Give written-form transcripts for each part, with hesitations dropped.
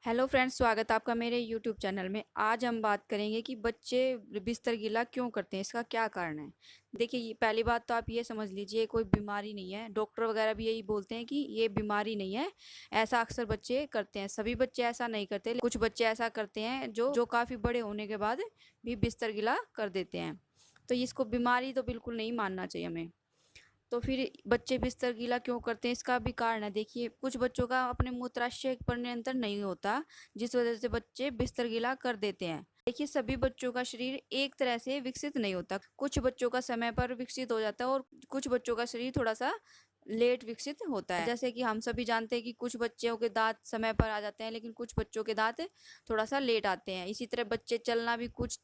Hello friends, स्वागत है आपका मेरे यूट्यूब चैनल में। आज हम बात करेंगे कि बच्चे बिस्तर गीला क्यों करते हैं, इसका क्या कारण है। देखिए, ये पहली बात तो आप ये समझ लीजिए, कोई बीमारी नहीं है। डॉक्टर वगैरह भी यही बोलते हैं कि ये बीमारी नहीं है। ऐसा अक्सर बच्चे करते हैं, सभी बच्चे ऐसा नहीं करते। कुछ बच्चे ऐसा करते हैं जो काफ़ी बड़े होने के बाद भी बिस्तर गीला कर देते हैं। तो इसको बीमारी तो बिल्कुल नहीं मानना चाहिए हमें। तो फिर बच्चे बिस्तर गीला क्यों करते हैं, इसका भी कारण है। देखिए, कुछ बच्चों का अपने मूत्राशय पर नियंत्रण नहीं होता, जिस वजह से बच्चे बिस्तर गीला कर देते हैं। देखिए, सभी बच्चों का शरीर एक तरह से विकसित नहीं होता। कुछ बच्चों का समय पर विकसित हो जाता है और कुछ बच्चों का शरीर थोड़ा सा लेट विकसित होता है। जैसे कि हम सभी जानते हैं कि कुछ बच्चों के दांत समय पर आ जाते हैं, लेकिन कुछ बच्चों के दांत थोड़ा सा लेट आते हैं। इसी तरह बच्चे चलना भी कुछ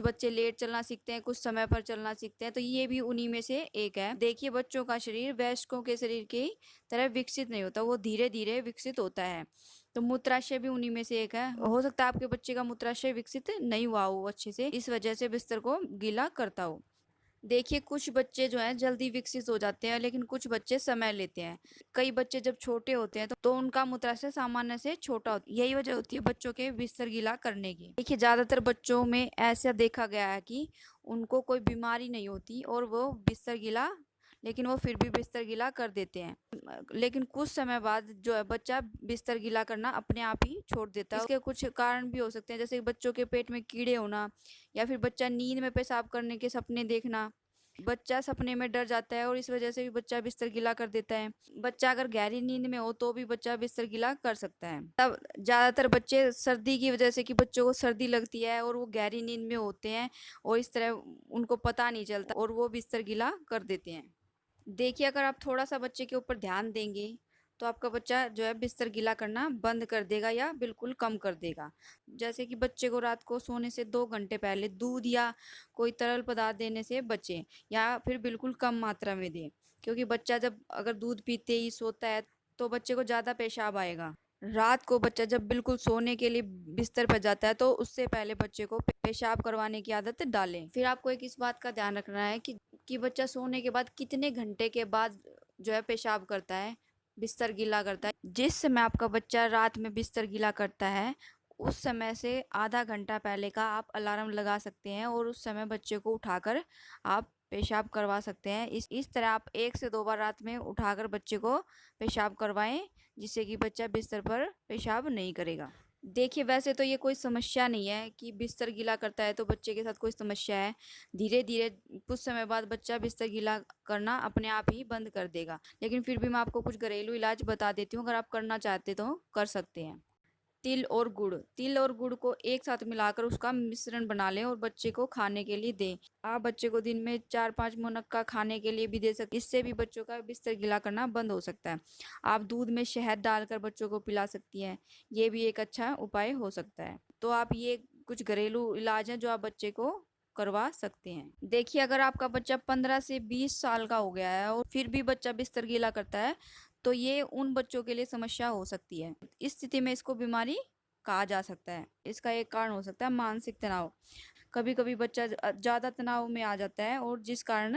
बच्चे लेट चलना सीखते हैं, कुछ समय पर चलना सीखते हैं। तो ये भी उन्हीं में से एक है। देखिए, बच्चों का शरीर वयस्कों के शरीर की तरह विकसित नहीं होता, वो धीरे धीरे विकसित होता है। तो मूत्राशय भी उन्हीं में से एक है। हो सकता है आपके बच्चे का मूत्राशय विकसित नहीं हुआ हो अच्छे से, इस वजह से बिस्तर को गीला करता हो। देखिए, कुछ बच्चे जो हैं जल्दी विकसित हो जाते हैं, लेकिन कुछ बच्चे समय लेते हैं। कई बच्चे जब छोटे होते हैं तो उनका मूत्राशय सामान्य से छोटा होता है। यही वजह होती है बच्चों के बिस्तर गीला करने की। देखिए, ज्यादातर बच्चों में ऐसा देखा गया है कि उनको कोई बीमारी नहीं होती और वो बिस्तर गीला लेकिन वो फिर भी बिस्तर गीला कर देते हैं। लेकिन कुछ समय बाद जो है बच्चा बिस्तर गीला करना अपने आप ही छोड़ देता है। इसके कुछ कारण भी हो सकते हैं, जैसे बच्चों के पेट में कीड़े होना, या फिर बच्चा नींद में पेशाब करने के सपने देखना। बच्चा सपने में डर जाता है और इस वजह से भी बच्चा बिस्तर गीला कर देता है। बच्चा अगर गहरी नींद में हो तो भी बच्चा बिस्तर गीला कर सकता है। तब ज्यादातर बच्चे सर्दी की वजह से, कि बच्चों को सर्दी लगती है और वो गहरी नींद में होते हैं और इस तरह उनको पता नहीं चलता और वो बिस्तर गीला कर देते हैं। देखिए, अगर आप थोड़ा सा बच्चे के ऊपर ध्यान देंगे तो आपका बच्चा जो है बिस्तर गीला करना बंद कर देगा या बिल्कुल कम कर देगा। जैसे कि बच्चे को रात को सोने से 2 घंटे पहले दूध या कोई तरल पदार्थ देने से बचें, या फिर बिल्कुल कम मात्रा में दें। क्योंकि बच्चा जब अगर दूध पीते ही सोता है तो बच्चे को ज़्यादा पेशाब आएगा। रात को बच्चा जब बिल्कुल सोने के लिए बिस्तर पर जाता है तो उससे पहले बच्चे को पेशाब करवाने की आदत डालें। फिर आपको एक इस बात का ध्यान रखना है कि बच्चा सोने के बाद कितने घंटे के बाद जो है पेशाब करता है, बिस्तर गीला करता है। जिस समय आपका बच्चा रात में बिस्तर गीला करता है, उस समय से आधा घंटा पहले का आप अलार्म लगा सकते हैं और उस समय बच्चे को उठाकर आप पेशाब करवा सकते हैं। इस तरह आप 1 से 2 बार रात में उठाकर बच्चे को पेशाब करवाएं, जिससे कि बच्चा बिस्तर पर पेशाब नहीं करेगा। देखिए, वैसे तो ये कोई समस्या नहीं है कि बिस्तर गीला करता है तो बच्चे के साथ कोई समस्या है। धीरे धीरे कुछ समय बाद बच्चा बिस्तर गीला करना अपने आप ही बंद कर देगा। लेकिन फिर भी मैं आपको कुछ घरेलू इलाज बता देती हूँ, अगर आप करना चाहते तो कर सकते हैं। तिल और गुड़ को एक साथ मिलाकर उसका मिश्रण बना लें और बच्चे को खाने के लिए दें। आप बच्चे को दिन में 4-5 मुनक्का खाने के लिए भी दे सकते, इससे भी बच्चों का बिस्तर गीला करना बंद हो सकता है। आप दूध में शहद डालकर बच्चों को पिला सकती हैं, ये भी एक अच्छा उपाय हो सकता है। तो आप ये कुछ घरेलू इलाज हैं जो आप बच्चे को करवा सकते हैं। देखिए, अगर आपका बच्चा 15 से 20 साल का हो गया है और फिर भी बच्चा बिस्तर गीला करता है, तो ये उन बच्चों के लिए समस्या हो सकती है। इस स्थिति में इसको बीमारी कहा जा सकता है। इसका एक कारण हो सकता है मानसिक तनाव। कभी कभी बच्चा ज़्यादा तनाव में आ जाता है और जिस कारण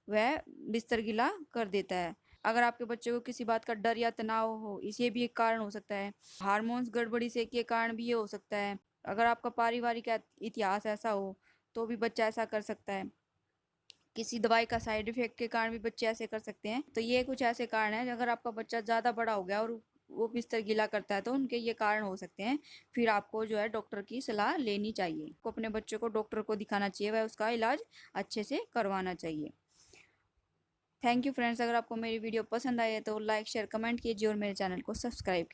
वह बिस्तर गीला कर देता है। अगर आपके बच्चे को किसी बात का डर या तनाव हो, इसे भी एक कारण हो सकता है। हार्मोन्स गड़बड़ी से के कारण भी ये हो सकता है। अगर आपका पारिवारिक इतिहास ऐसा हो तो भी बच्चा ऐसा कर सकता है। किसी दवाई का साइड इफेक्ट के कारण भी बच्चे ऐसे कर सकते हैं। तो ये कुछ ऐसे कारण हैं, अगर आपका बच्चा ज़्यादा बड़ा हो गया और वो बिस्तर गीला करता है तो उनके ये कारण हो सकते हैं। फिर आपको जो है डॉक्टर की सलाह लेनी चाहिए। आपको अपने बच्चे को डॉक्टर को दिखाना चाहिए, वह उसका इलाज अच्छे से करवाना चाहिए। थैंक यू फ्रेंड्स, अगर आपको मेरी वीडियो पसंद आई है तो लाइक शेयर कमेंट कीजिए और मेरे चैनल को सब्सक्राइब कीजिए।